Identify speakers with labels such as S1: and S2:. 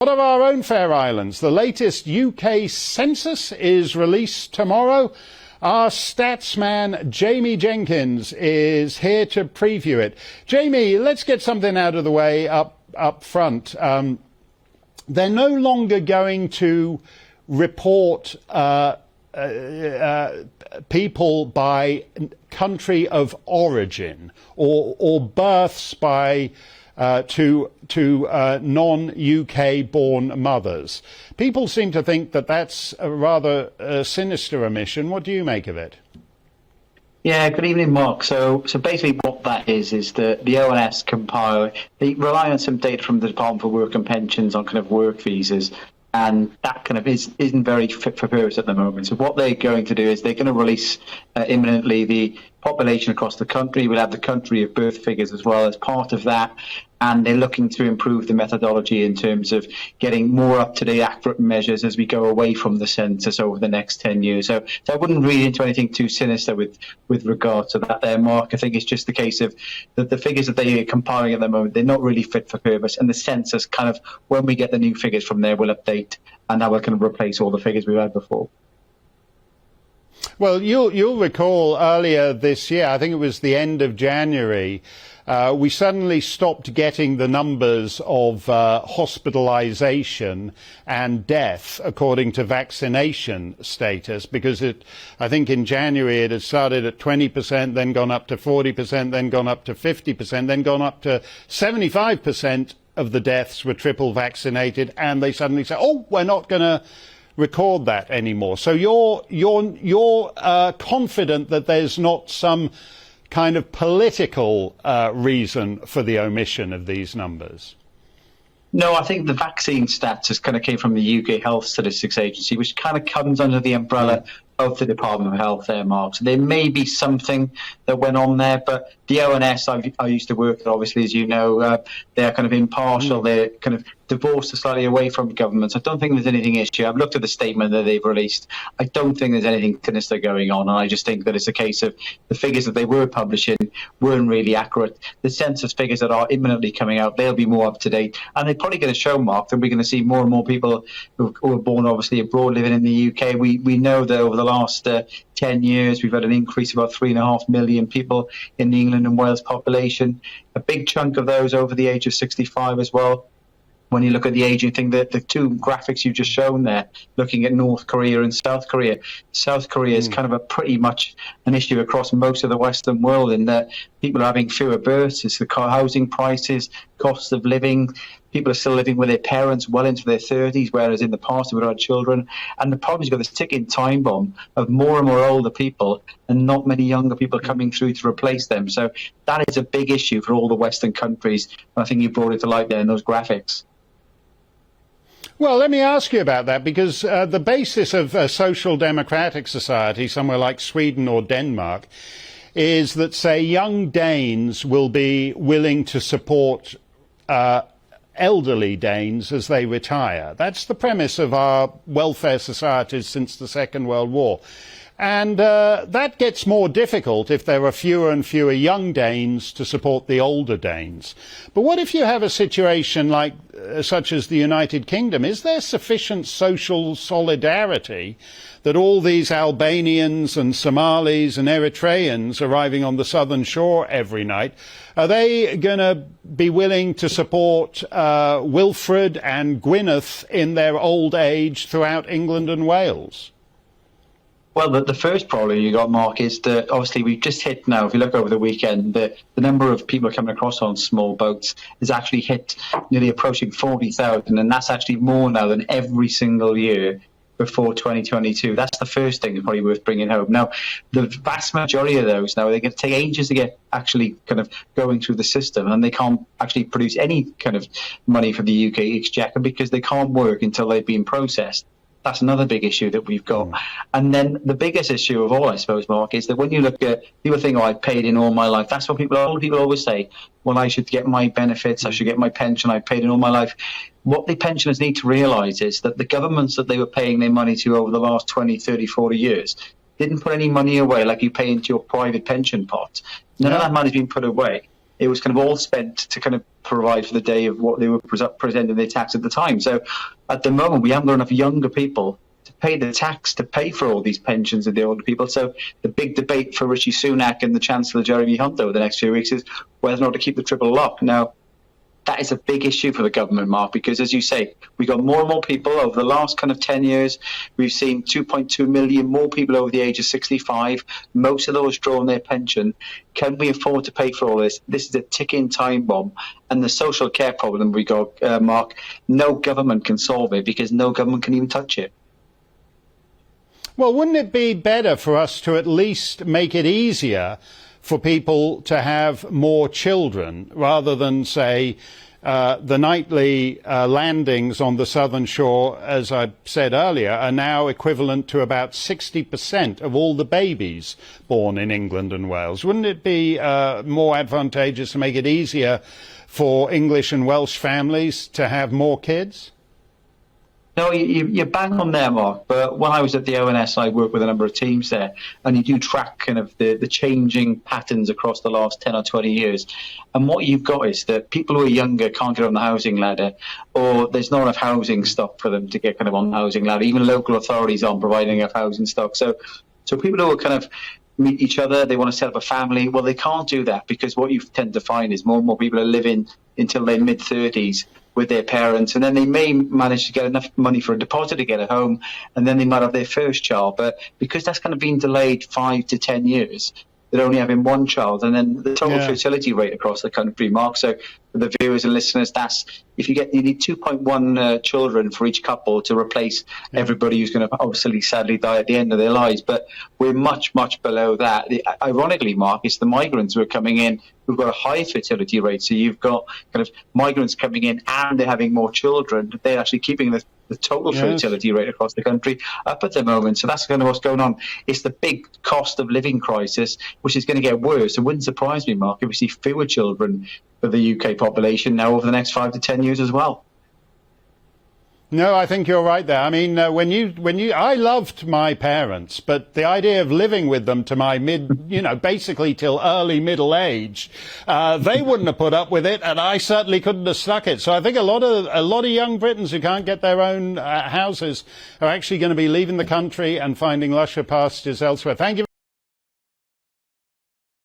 S1: One of our own fair islands, the latest UK census is released tomorrow. Our stats man, Jamie Jenkins, is here to preview it. Jamie, let's get something out of the way up front. They're no longer going to report people by country of origin or births by to non-UK born mothers. People seem to think that that's a rather sinister omission. What do you make of it?
S2: Yeah, good evening, Mark. So basically what that is that the ONS compile, they rely on some data from the Department for Work and Pensions on kind of work visas, and that kind of isn't very fit for purpose at the moment. So what they're going to do is they're going to release imminently the population across the country. We'll have the country of birth figures as well as part of that. And they're looking to improve the methodology in terms of getting more up-to-date, accurate measures as we go away from the census over the next 10 years. So I wouldn't read into anything too sinister with regard to that there, Mark. I think it's just the case of that the figures that they are compiling at the moment, they're not really fit for purpose. And the census kind of, when we get the new figures from there, will update, and that will kind of replace all the figures we've had before.
S1: Well, you'll recall earlier this year, I think it was the end of January, we suddenly stopped getting the numbers of hospitalisation and death according to vaccination status, because I think in January it had started at 20%, then gone up to 40%, then gone up to 50%, then gone up to 75% of the deaths were triple vaccinated, and they suddenly say, oh, we're not going to record that anymore. So you're confident that there's not some kind of political reason for the omission of these numbers?
S2: No, I think the vaccine stats just kind of came from the UK Health Statistics Agency, which kind of comes under the umbrella of the Department of Health there, Mark. So there may be something that went on there, but the ONS, I used to work there, obviously, as you know, they're kind of impartial. They're kind of divorced slightly away from government. So I don't think there's anything issue. I've looked at the statement that they've released. I don't think there's anything sinister going on. And I just think that it's a case of the figures that they were publishing weren't really accurate. The census figures that are imminently coming out, they'll be more up to date. And they're probably going to show, Mark, that we're going to see more and more people who were born, obviously, abroad living in the UK. We know that over the last 10 years, we've had an increase of about 3.5 million people in the England and Wales population. A big chunk of those over the age of 65 as well. When you look at the aging thing, the two graphics you've just shown there, looking at North Korea and South Korea. South Korea is kind of a pretty much an issue across most of the Western world, in that people are having fewer births. It's the housing prices, cost of living. People are still living with their parents well into their 30s, whereas in the past they would have had children. And the problem is you've got this ticking time bomb of more and more older people and not many younger people coming through to replace them. So that is a big issue for all the Western countries. And I think you brought it to light there in those graphics.
S1: Well, let me ask you about that, because the basis of a social democratic society, somewhere like Sweden or Denmark, is that, say, young Danes will be willing to support elderly Danes as they retire. That's the premise of our welfare societies since the Second World War. And that gets more difficult if there are fewer and fewer young Danes to support the older Danes. But what if you have a situation like such as the United Kingdom? Is there sufficient social solidarity that all these Albanians and Somalis and Eritreans arriving on the southern shore every night, are they going to be willing to support Wilfred and Gwyneth in their old age throughout England and Wales?
S2: Well, the first problem you got, Mark, is that obviously we've just hit now, if you look over the weekend, the number of people coming across on small boats has actually hit nearly approaching 40,000, and that's actually more now than every single year before 2022. That's the first thing that's probably worth bringing home. Now, the vast majority of those now, they're going to take ages to get actually kind of going through the system, and they can't actually produce any kind of money for the UK exchequer because they can't work until they've been processed. That's another big issue that we've got. And then the biggest issue of all, I suppose, Mark, is that when you look at, people think, oh, I've paid in all my life. That's what people always say. Well, I should get my benefits. I should get my pension. I've paid in all my life. What the pensioners need to realise is that the governments that they were paying their money to over the last 20, 30, 40 years didn't put any money away like you pay into your private pension pot. None of that money's been put away. it was kind of all spent to kind of provide for the day of what they were presenting their tax at the time. So at the moment, we haven't got enough younger people to pay the tax to pay for all these pensions of the older people. So the big debate for Rishi Sunak and the Chancellor Jeremy Hunt over the next few weeks is whether or not to keep the triple lock. Now, that is a big issue for the government, Mark, because, as you say, we got more and more people over the last kind of 10 years. We've seen 2.2 million more people over the age of 65. Most of those draw on their pension. Can we afford to pay for all this? This is a ticking time bomb. And the social care problem we got, Mark, no government can solve it because no government can even touch it.
S1: Well, wouldn't it be better for us to at least make it easier for people to have more children, rather than, say, the nightly landings on the southern shore, as I said earlier, are now equivalent to about 60% of all the babies born in England and Wales? Wouldn't it be more advantageous to make it easier for English and Welsh families to have more kids?
S2: No, you're bang on there, Mark. But when I was at the ONS, I worked with a number of teams there, and you do track kind of the changing patterns across the last 10 or 20 years. And what you've got is that people who are younger can't get on the housing ladder, or there's not enough housing stock for them to get kind of on the housing ladder. Even local authorities aren't providing enough housing stock. So people who are kind of meet each other, they want to set up a family, well, they can't do that because what you tend to find is more and more people are living until their mid-30s with their parents, and then they may manage to get enough money for a deposit to get a home, and then they might have their first child. But because that's kind of been delayed 5 to 10 years, they're only having one child, and then the total fertility rate across the country, Mark. So for the viewers and listeners, that's if you need 2.1 children for each couple to replace everybody who's going to obviously sadly die at the end of their lives. But we're much, much below that. Ironically, Mark, it's the migrants who are coming in who've got a high fertility rate. So you've got kind of migrants coming in and they're having more children. They're actually keeping the total fertility rate across the country up at the moment. So that's kind of what's going on. It's the big cost of living crisis, which is going to get worse. It wouldn't surprise me, Mark, if we see fewer children for the UK population now over the next 5 to 10 years as well.
S1: No, I think you're right there. I mean, I loved my parents, but the idea of living with them to my basically till early middle age, they wouldn't have put up with it, and I certainly couldn't have stuck it. So I think a lot of young Britons who can't get their own houses are actually going to be leaving the country and finding lusher pastures elsewhere. Thank you.